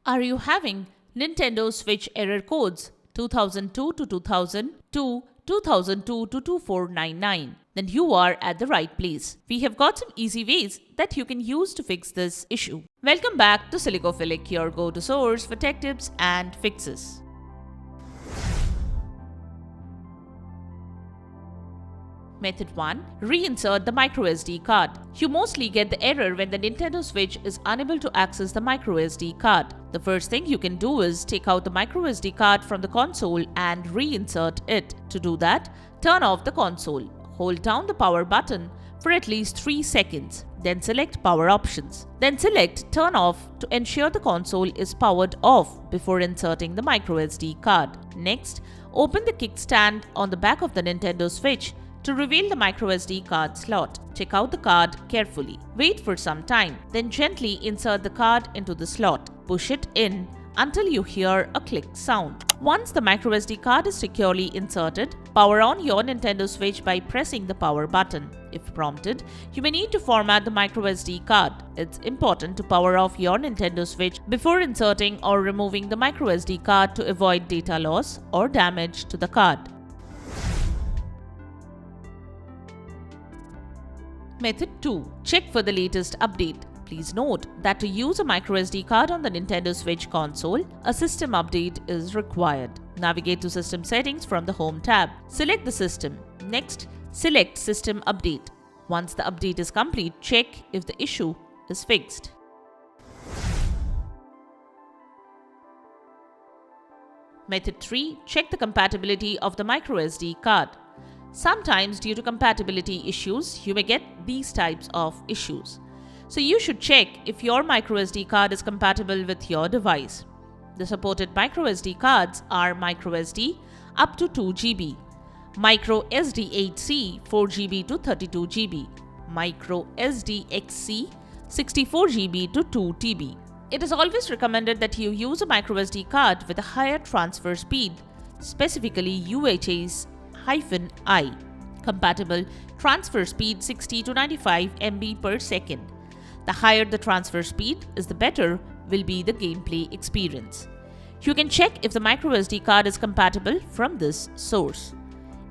Are you having Nintendo Switch error codes 2002 to 2002, 2002 to 2499? Then you are at the right place. We have got some easy ways that you can use to fix this issue. Welcome back to Silicophilic, your go-to source for tech tips and fixes. Method 1. Reinsert the microSD card. You mostly get the error when the Nintendo Switch is unable to access the microSD card. The first thing you can do is take out the microSD card from the console and reinsert it. To do that, turn off the console. Hold down the power button for at least 3 seconds. Then select Power Options. Then select Turn Off to ensure the console is powered off before inserting the microSD card. Next, open the kickstand on the back of the Nintendo Switch to reveal the microSD card slot. Check out the card carefully. Wait for some time, then gently insert the card into the slot. Push it in until you hear a click sound. Once the microSD card is securely inserted, power on your Nintendo Switch by pressing the power button. If prompted, you may need to format the microSD card. It's important to power off your Nintendo Switch before inserting or removing the microSD card to avoid data loss or damage to the card. Method 2. Check for the latest update. Please note that to use a microSD card on the Nintendo Switch console, a system update is required. Navigate to System Settings from the Home tab. Select the system. Next, select System Update. Once the update is complete, check if the issue is fixed. Method 3. Check the compatibility of the microSD card. Sometimes, due to compatibility issues, you may get these types of issues. So you should check if your microSD card is compatible with your device. The supported microSD cards are microSD up to 2 GB, microSD 8C 4 GB to 32 GB, microSD XC 64 GB to 2 TB. It is always recommended that you use a microSD card with a higher transfer speed, specifically UHS-I, compatible transfer speed 60 to 95 MB per second. The higher the transfer speed is, the better will be the gameplay experience. You can check if the microSD card is compatible from this source.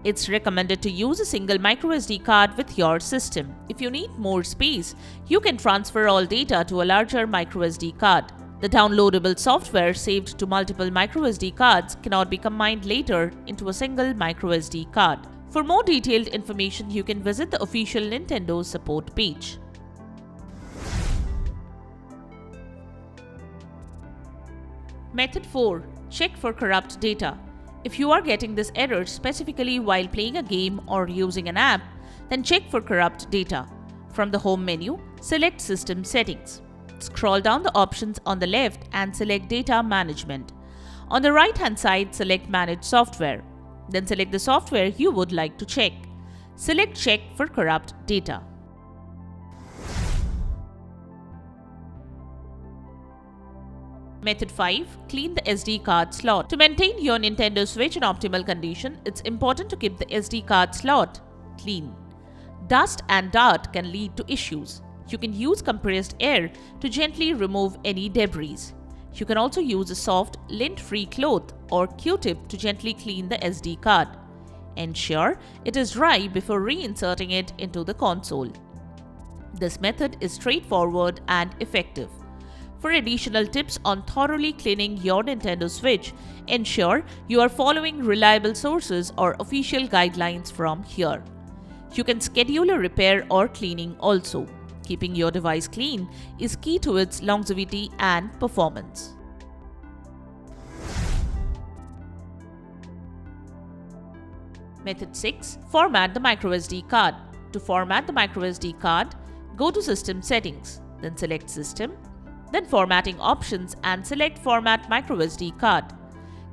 It's recommended to use a single microSD card with your system. If you need more space, you can transfer all data to a larger microSD card. The downloadable software saved to multiple microSD cards cannot be combined later into a single microSD card. For more detailed information, you can visit the official Nintendo support page. Method 4. Check for corrupt data. If you are getting this error specifically while playing a game or using an app, then check for corrupt data. From the Home menu, select System Settings. Scroll down the options on the left and select Data Management. On the right-hand side, select Manage Software. Then select the software you would like to check. Select Check for corrupt data. Method 5. Clean the SD card slot. To maintain your Nintendo Switch in optimal condition, it's important to keep the SD card slot clean. Dust and dirt can lead to issues. You can use compressed air to gently remove any debris. You can also use a soft, lint-free cloth or Q-tip to gently clean the SD card. Ensure it is dry before reinserting it into the console. This method is straightforward and effective. For additional tips on thoroughly cleaning your Nintendo Switch, ensure you are following reliable sources or official guidelines from here. You can schedule a repair or cleaning also. Keeping your device clean is key to its longevity and performance. Method 6. Format the microSD card. To format the microSD card, go to System Settings, then select System, then Formatting Options and select Format microSD card.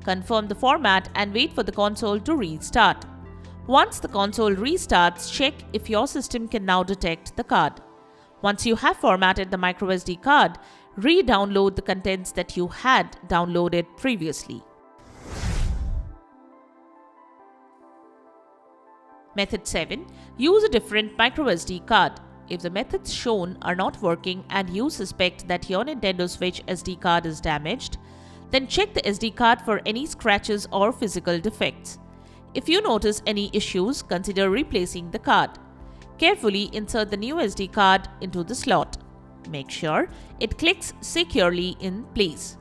Confirm the format and wait for the console to restart. Once the console restarts, check if your system can now detect the card. Once you have formatted the microSD card, re-download the contents that you had downloaded previously. Method 7. Use a different microSD card. If the methods shown are not working and you suspect that your Nintendo Switch SD card is damaged, then check the SD card for any scratches or physical defects. If you notice any issues, consider replacing the card. Carefully insert the new SD card into the slot. Make sure it clicks securely in place.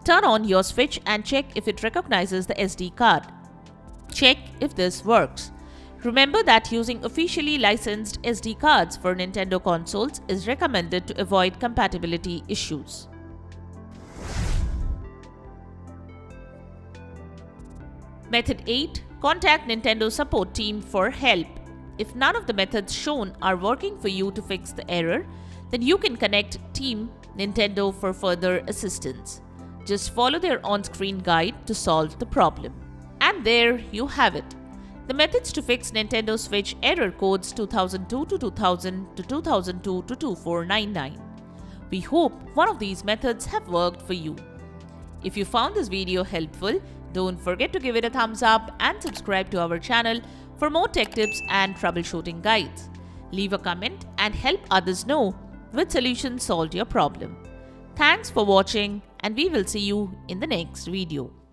Turn on your Switch and check if it recognizes the SD card. Check if this works. Remember that using officially licensed SD cards for Nintendo consoles is recommended to avoid compatibility issues. Method 8. Contact Nintendo support team for help. If none of the methods shown are working for you to fix the error, then you can connect Team Nintendo for further assistance. Just follow their on-screen guide to solve the problem. And there you have it. The methods to fix Nintendo Switch error codes 2002 to 2000 to 2002 to 2499. We hope one of these methods have worked for you. If you found this video helpful, don't forget to give it a thumbs up and subscribe to our channel for more tech tips and troubleshooting guides. Leave a comment and help others know which solution solved your problem. Thanks for watching, and we will see you in the next video.